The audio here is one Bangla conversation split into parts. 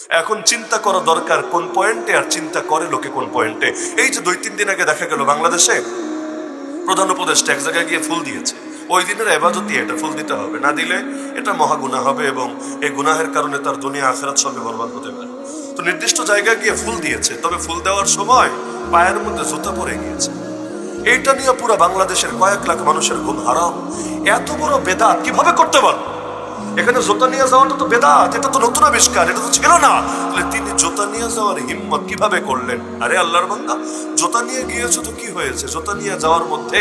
এখন চিন্তা করা দরকার কোন পয়েন্টে, আর চিন্তা করে লোকে কোন পয়েন্টে। এই যে 2-3 দিন আগে দেখা গেল বাংলাদেশে প্রধান উপদেষ্টা এক জায়গায় গিয়ে ফুল দিয়েছে। ওই দিনের এবাদতই এটা, ফুল দিতে হবে, না দিলে এটা মহা গুনাহ হবে এবং এই গুনাহের কারণে তার দুনিয়া আখিরাত সবে বরবাদ হতে পারে। তো নির্দিষ্ট জায়গায় গিয়ে ফুল দিয়েছে, তবে ফুল দেওয়ার সময় পায়ের মধ্যে জুতা পরে গিয়েছে। এইটা নিয়ে পুরো বাংলাদেশের কয়েক লাখ মানুষের ঘুম হারাম। এত বড় বেদাত কিভাবে করতে পারল? এখানে জুতা নিয়ে যাওয়াটা তো বেদাত, এটা তো নতুন আবিষ্কার, এটা তো ছিল না। তাহলে তিনি জুতা নিয়ে যাওয়ার হিম্মত কিভাবে করলেন? আরে আল্লাহর বান্দা, জুতা নিয়ে গিয়েছো তো কি হয়েছে? জুতা নিয়ে যাওয়ার মধ্যে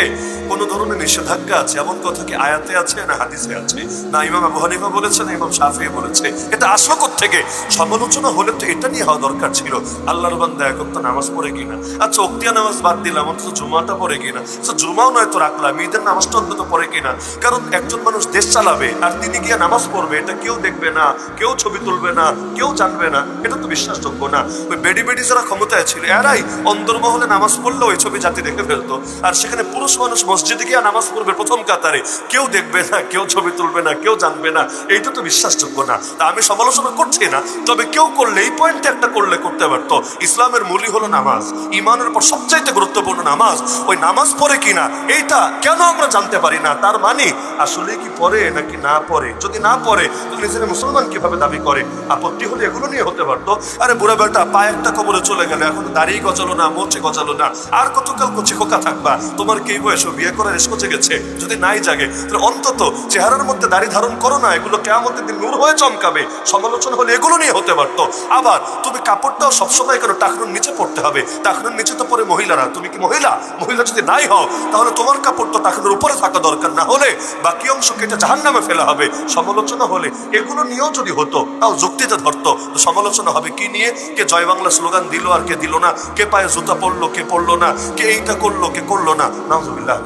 কোন ধরনের নিষেধাজ্ঞা আছে এমন কথা কি আয়াতে আছে না হাদিসে আছে? না ইমাম আবু হানিফা বলেছে, না ইমাম শাফিঈ বলেছে। এটা আসলো কোত্থেকে? সমালোচনা হলে তো এটা নিয়ে হওয়া দরকার ছিল, আল্লাহর বান্দা এক ওয়াক্ত নামাজ পড়ে কিনা। আচ্ছা ওক্তিয়া নামাজ বাদ দিলাম, অন্তত জুমাটা পড়ে কিনা। আচ্ছা জুমাও নয়তো রাখলাম, ঈদের নামাজটা অন্তত পড়ে কিনা। কারণ একজন মানুষ দেশ চালাবে আর তিনি গিয়ে নামাজ পড়বে, এটা কেউ দেখবে না, কেউ ছবি তুলবে না, কেউ জানবে না, এটা তো বিশ্বাসযোগ্য না। ওই বেডি বেডি যারা ক্ষমতায় ছিল এরাই অন্তর্মহলে নামাজ পড়লে ওই ছবি জাতি দেখে ফেলতো। আর সেখানে পুরুষ মানুষ মসজিদে গিয়ে নামাজ পড়বে প্রথম কাতারে, কেউ দেখবে না, কেউ ছবি তুলবে না, কেউ জানবে না, এইটা তো বিশ্বাসযোগ্য না। তা আমি সমালোচনা করছি না, তবে কেউ করলে এই পয়েন্টে একটা করলে করতে পারতো। ইসলামের মূলই হলো নামাজ, ইমানের পর সবচাইতে গুরুত্বপূর্ণ নামাজ। ওই নামাজ পড়ে কিনা এইটা কেন আমরা জানতে পারি না? তার মানে আসলে কি পড়ে নাকি না পড়ে? যদি না পড়ে তো নিজের মুসলমান কিভাবে দাবি করে? আপত্তি হলে এগুলো নিয়ে হতে পারতো। আরে বুড়া বেটা পায়ে একটা কবরে চলে গেলে এখন দাঁড়িয়ে গজালো না, মোচে গজালো না, আর কতকাল কচি খোকা থাকবা? তোমার কি বয়স বিয়ে করার এস কচে গেছে? যদি নাই জাগে তাহলে অন্তত চেহারার মধ্যে দাড়ি ধারণ করো না, এগুলো কিয়ামতের দিন নূর হয়ে চমকাবে। সমালোচনা হলে এগুলো নিয়ে হতে পারতো। আবার তুমি কাপড়টাও সবসময় কেন টাকনুর নিচে পড়তে হবে? টাকনুর নিচে তো পরে মহিলারা, তুমি কি মহিলা? মহিলা যদি নাই হও তাহলে তোমার কাপড় তো টাকনুর উপরে থাকা দরকার, না হলে বাকি অংশ কেটে জাহান্নামে ফেলা হবে। সমালোচনা হলে এগুলো নিয়েও যদি হতো তাও যুক্তিতে ধরতো। তো সমালোচনা হবে কি নিয়ে? কে জয় বাংলা স্লোগান দিল আর কে দিল না, কে পায়ে জুতা পড়লো কে পড়লো না, কে এইটা করলো কে করলো না। নাউজুবিল্লাহ।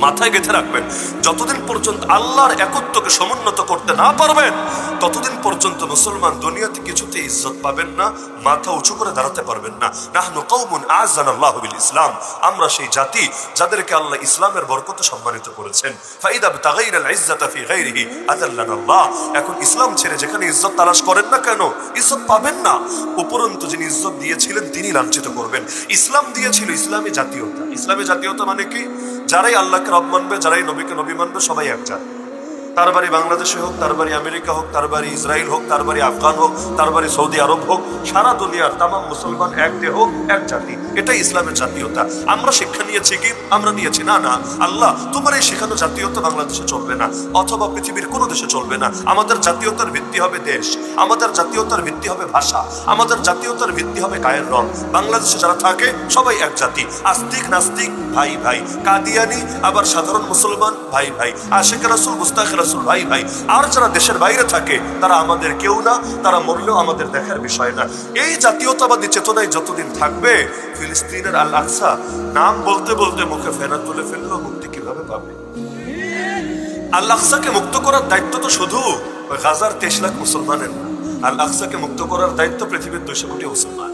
মাথায় গেঁথে রাখবেন, যতদিন পর্যন্ত আল্লাহর একত্বকে সমুন্নত করতে না পারবেন ততদিন পর্যন্ত মুসলমান দুনিয়াতে কিছুতে ইজ্জত পাবেন না, মাথা উঁচু করে দাঁড়াতে পারবেন না। নাহনু কওমুন আ'আযানাল্লাহু বিল ইসলাম, আমরা সেই জাতি যাদেরকে আল্লাহ ইসলামের বরকতে সম্মানিত করেছেন। ফাইদা বিতাগাইনাল ইজ্জাতা ফি গায়রিহি আযাল্লানাল্লাহ। এখন ইসলাম ছেড়ে যেখানে ইজ্জত তালাশ করেন না কেন, ইজ্জত পাবেন না। উপরন্তু যিনি ইজ্জত দিয়েছিলেন তিনি লাঞ্ছিত করবেন। ইসলাম দিয়েছিল ইসলামী জাতীয়তা। ইসলামী জাতীয়তা মানে কি? যারাই আল্লাহকে রব মানবে, যারাই নবীকে নবী মানবে, সবাই এক জাত। তার বাড়ি বাংলাদেশে হোক, তার বাড়ি আমেরিকা হোক, তার বাড়ি ইসরায়েল হোক, তার বাড়ি আফগান হোক, তার বাড়ি সৌদি আরব হোক, সারা দুনিয়ার তামাম মুসলমান এক দেহ এক জাতি। এটাই ইসলামের জাতীয়তা। আমরা শিক্ষা নিয়েছি কি? আমরা নিয়েছি না না আল্লাহ তোমার এই শেখানো জাতীয়তা বাংলাদেশে চলবে না, অথবা পৃথিবীর কোনো দেশে চলবে না। আমাদের জাতীয়তার ভিত্তি হবে দেশ, আমাদের জাতীয়তার ভিত্তি হবে ভাষা, আমাদের জাতীয়তার ভিত্তি হবে গায়ের রং। বাংলাদেশে যারা থাকে সবাই এক জাতি, আস্তিক নাস্তিক ভাই ভাই, কাদিয়ানি আবার সাধারণ মুসলমান ভাই ভাই, আশিক রাসূল মুস্তাক রাসূল ভাই ভাই। আর যারা দেশের বাইরে থাকে তারা আমাদের কেউ না, তারা মরলেও আমাদের দেখার বিষয় না। এই জাতীয়তাবাদী চেতনায় যতদিন থাকবে, ফিলিস্তিনের আল আকসা নাম বলতে বলতে মুখে ফেনা তুলে ফেললো, মুক্তি কিভাবে পাবে? আল আকসাকে মুক্ত করার দায়িত্ব তো শুধু গাজার 23 লাখ মুসলমানের না, আল আকসাকে মুক্ত করার দায়িত্ব পৃথিবীর 200 কোটি মুসলমান।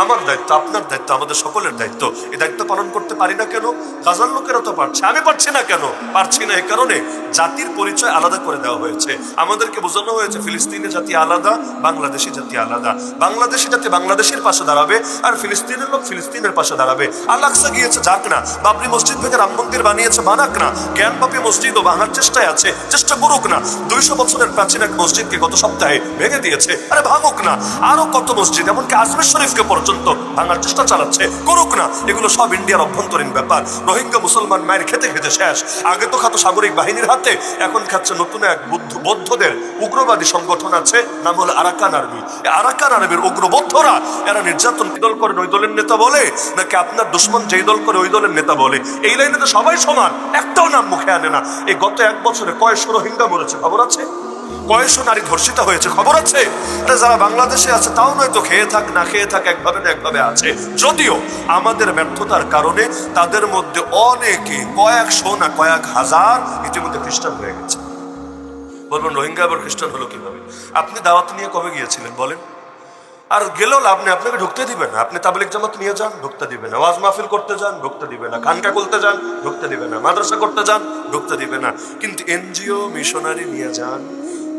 আমার দায়িত্ব, আপনার দায়িত্ব, আমাদের সকলের দায়িত্ব। এই দায়িত্ব পালন করতে পারি না কেন? গাজার লোকেরা তো পারছে, আমি পারছি না কেন? পারছি না এই কারণে জাতির পরিচয় আলাদা করে দেওয়া হয়েছে। আমাদেরকে বোঝানো হয়েছে ফিলিস্তিনের জাতি আলাদা, বাংলাদেশি জাতি আলাদা। বাংলাদেশি জাতি বাংলাদেশের পাশে দাঁড়াবে আর ফিলিস্তিনের লোক ফিলিস্তিনের পাশে দাঁড়াবে। আল আকসা গিয়েছে যাক না, বাবরি মসজিদ ভেঙে রাম মন্দির বানিয়েছে বানাক না, জ্ঞানবাপী মসজিদও ভাঙার চেষ্টায় আছে, চেষ্টা করুক না। 200 বছরের প্রাচীন এক মসজিদকে গত সপ্তাহে ভেঙে দিয়েছে, আরে ভাঙুক না। আরো কত মসজিদ, এমনকি আজমের শরীফকে পর্যন্ত ভাঙার চেষ্টা চালাচ্ছে, করুক না। এগুলো সব ইন্ডিয়ার অভ্যন্তরীণ ব্যাপার। রোহিঙ্গা মুসলমান মায়ের খেতে খেতে শেষ। আগে তো খাতো সামরিক বাহিনীর হাতে, এখন খাচ্ছে নতুন এক বৌদ্ধদের উগ্রবাদী সংগঠন আছে, নাম হলো আরাকান আর্মি। আরাকান আর্মির উগ্র বৌদ্ধরা এরা নির্যাতন দল করে ওই দলের নেতা বলে, নাকি আপনার দুশ্মন যেই দল করে ওই দলের নেতা বলে? এই লাইনে তো সবাই সমান, একটাও নাম মুখে আনে না। এই গত 1 বছরে কয়েকশো রোহিঙ্গা মরেছে, খবর আছে? কয়েকশো নারী ধর্ষিতা হয়েছে, খবর আছে? যারা বাংলাদেশে আছে তাও নয় তো খেয়ে থাক না খেয়ে থাক একভাবে না একভাবে আছে। যদিও আমাদের ব্যর্থতার কারণে তাদের মধ্যে অনেকে, কয়েকশো না কয়েক হাজার ইতিমধ্যে খ্রিস্টান হয়ে গেছে। বলবেন রোহিঙ্গা আবার খ্রিস্টান হলো কিভাবে? আপনি দাওয়াত নিয়ে কবে গিয়েছিলেন বলেন? আর গেলেও লাভ নেই, আপনাকে ঢুকতে দিবে না। আপনি তাবলীগ জামাত নিয়ে যান, ঢুকতে দিবে না। ওয়াজ মাহফিল করতে যান, ঢুকতে দিবে না। খানকা খুলতে যান, ঢুকতে দিবে না। মাদ্রাসা করতে যান, ঢুকতে দিবে না। কিন্তু এনজিও মিশনারি নিয়ে যান,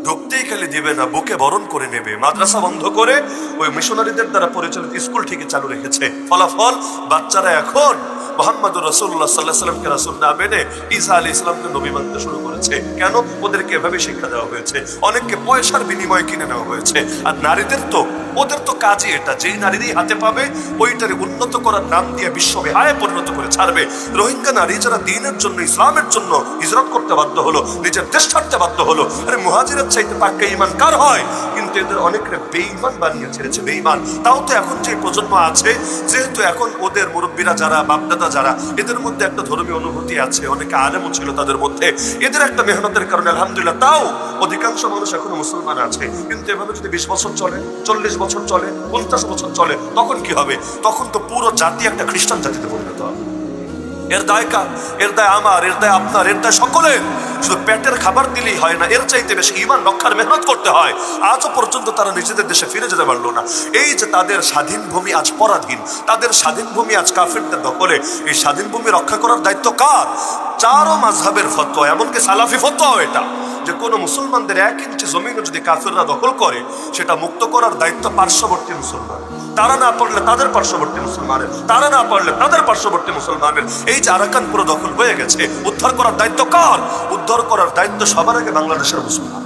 ঢুকতেই খালি দিবে না, বুকে বরণ করে নেবে। মাদ্রাসা বন্ধ করে ওই মিশনারিদের দ্বারা পরিচালিত স্কুল ঠিকই চালু রেখেছে। ফলাফল বাচ্চারা এখন মুহাম্মদুর রাসূলুল্লাহ সাল্লাল্লাহু আলাইহি ওয়াসাল্লামকে রাসূল না মেনে ঈসা আলাইহিস সালামকে নবী মানতে শুরু করেছে। কেন? ওদেরকে এভাবে শিক্ষা দেওয়া হয়েছে। অনেককে পয়সার বিনিময়ে কিনে নেওয়া হয়েছে। আর নারীদের তো, ওদের তো কাজই এটা, যেই নারীরই হাতে পাবে ওইটারে উন্নত করার নাম দিয়ে বিশ্ববিহায়ে পরিণত করে ছাড়বে। রোহিঙ্গা নারী যারা দ্বীনের জন্য, ইসলামের জন্য হিজরত করতে বাধ্য হলো, নিজের দেশ ছাড়তে বাধ্য হলো, আরে মুহাজিরের চাইতে পাক্কা ঈমান কার হয়? কিন্তু এদের অনেকরে বেঈমান বানিয়ে ছেড়েছে, বেঈমান। তাও তো এখন যে প্রজন্ম আছে, যেহেতু এখন ওদের মুরব্বীরা যারা, বাপদাদা যারা, এদের মধ্যে একটা ধর্মীয় অনুভূতি আছে, অনেকে আলেমও ছিল তাদের মধ্যে, এদের একটা মেহনতের কারণে আলহামদুলিল্লাহ তাও অধিকাংশ মানুষ এখনো মুসলমান আছে। কিন্তু এভাবে যদি 20 বছর চলে, 40 বছর চলে, 50 বছর চলে, তখন কি হবে? তখন তো পুরো জাতি একটা খ্রিস্টান জাতিতে পরিণত হবে। এর দায় কার? এর দায় আমার, এর দায় আপনার, এর দায় সকলের। শুধু পেটের খাবার দিলেই হয় না, এর চাইতে বেশি ঈমান রক্ষার মেহনত করতে হয়। আজও পর্যন্ত তারা নিজেদের দেশে ফিরে যেতে পারলো না। এই যে তাদের স্বাধীন ভূমি আজ পরাধীন, তাদের স্বাধীন ভূমি আজ কাফিরদের দখলে, এই স্বাধীন ভূমি রক্ষা করার দায়িত্ব কার? চারো মাযহাবের ফতোয়া, এমনকি সালাফি ফতোয়াও এটা, যে কোনো মুসলমানদের 1 ইঞ্চি জমিনও যদি কাফিররা দখল করে, সেটা মুক্ত করার দায়িত্ব পার্শ্ববর্তী মুসলমান। তারা না পারলে তাদের পার্শ্ববর্তী মুসলমানের, তারা না পারলে তাদের পার্শ্ববর্তী মুসলমানের। এই যে আরাকান পুরো দখল হয়ে গেছে, উদ্ধার করার দায়িত্ব কার? উদ্ধার করার দায়িত্ব সবার আগে বাংলাদেশের মুসলমান।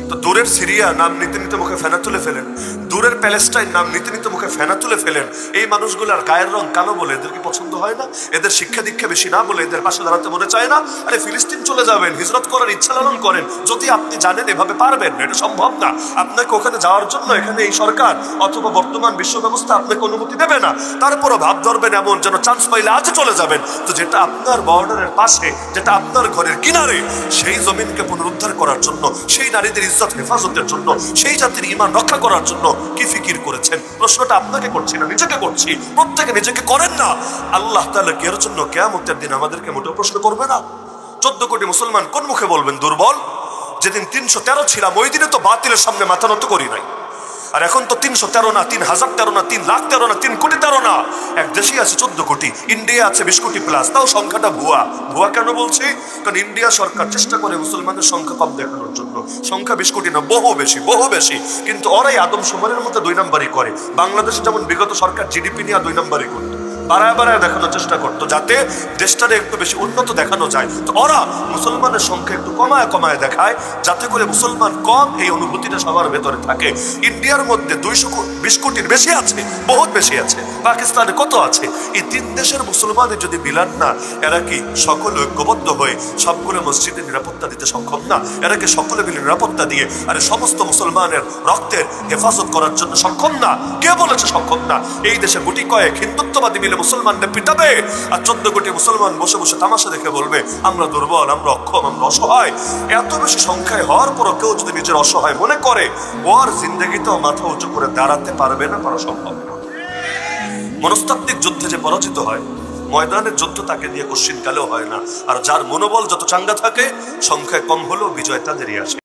তো দূরের সিরিয়া নাম নিতে নিতে মুখে ফেনা তুলে ফেলেন, দূরের প্যালেস্টাইন নাম নিতে নিতে মুখে ফেনা তুলে ফেলেন। এই মানুষগুলার গায়ের রং কালো বলে এদের কি পছন্দ হয় না? এদের শিক্ষা দীক্ষা বেশি না বলে এদের পাশে দাঁড়াতে মনে চায় না? আরে ফিলিস্তিন চলে যাবেন, হিজরত করার ইচ্ছা লালন করেন, যদি আপনি জানেন এভাবে পারবেন না, এটা সম্ভব না। আপনাকে ওখানে যাওয়ার জন্য এখানে এই সরকার অথবা বর্তমান বিশ্ব ব্যবস্থা আপনাকে অনুমতি দেবে না। তারপরও ভাব ধরবেন এমন যেন চান্স পাইলে আজ চলে যাবেন। তো যেটা আপনার বর্ডারের পাশে, যেটা আপনার ঘরের কিনারে, সেই জমিনকে পুনরুদ্ধার করার জন্য, সেই নারীদের ইজ্জত হেফাজতের জন্য, সেই জাতির ঈমান রক্ষা করার জন্য কি ফিকির করেছেন? প্রশ্নটা আপনাকে করছি না, নিজেকে করছি। প্রত্যেকে নিজেকে করেন না। আল্লাহ তাআলা কি এর জন্য কিয়ামতের দিন আমাদেরকে মোটেও প্রশ্ন করবে না? 14 কোটি মুসলমান কোন মুখে বলবেন দুর্বল? যেদিন 313 ছিলাম ওই দিনে তো বাতিলের সামনে মাথা নত করি নাই। আর এখন তো 313 না, 3013 না, 3,13,000 না, 3,13,000 না। এক দেশে আছে 14 কোটি, ইন্ডিয়া আছে 20 কোটি প্লাস। তাও সংখ্যাটা ভুয়া। ভুয়া কেন বলছি? কারণ ইন্ডিয়া সরকার চেষ্টা করে মুসলমানের সংখ্যা কম দেখানোর জন্য। সংখ্যা 20 কোটি না, বহু বেশি, বহু বেশি। কিন্তু ওরাই আদমশুমারির মধ্যে 2 নম্বরই করে। বাংলাদেশে যেমন বিগত সরকার জিডিপি নিয়ে 2 নম্বরই করতো, বাড়ায় বাড়ায় দেখানোর চেষ্টা করতো যাতে দেশটারে একটু বেশি উন্নত দেখানো যায়। তো ওরা মুসলমানের সংখ্যা একটু কমায় কমায় দেখায়, যাতে করে মুসলমান কম, এই অনুভূতিটা সবার ভেতরে থাকে। ইন্ডিয়ার মধ্যে 220 কোটির বেশি আছে, বহুত বেশি আছে। পাকিস্তানে কত আছে? এই 3 দেশের মুসলমানের যদি মিলান না, এরা কি সকলে ঐক্যবদ্ধ হয়ে সবগুলো মসজিদে নিরাপত্তা দিতে সক্ষম না? এরা কি সকলে মিলে নিরাপত্তা দিয়ে আরে সমস্ত মুসলমানের রক্তের হেফাজত করার জন্য সক্ষম না? কে বলেছে সক্ষম না? এই দেশে গুটি কয়েক হিন্দুত্ববাদী মিলে মুসলমানদের পিটাবে, আর 14 কোটি মুসলমান বসে বসে তামাশা দেখে বলবে আমরা দুর্বল, আমরা অক্ষম, আমরা অসহায়। এত বেশি সংখ্যায় হওয়ার পরও কেউ যদি নিজের অসহায় মনে করে, ওর জিন্দগিতেও মাথা উঁচু করে দাঁড়াতে পারবে না, পারা সম্ভব না। মনস্তাত্ত্বিক যুদ্ধে যে পরাজিত হয়, ময়দানের যুদ্ধ তাকে দিয়ে কোশ্চিনকালেও হয় না। আর যার মনোবল যত চাঙ্গা থাকে, সংখ্যায় কম হলেও বিজয় তাদেরই আসে।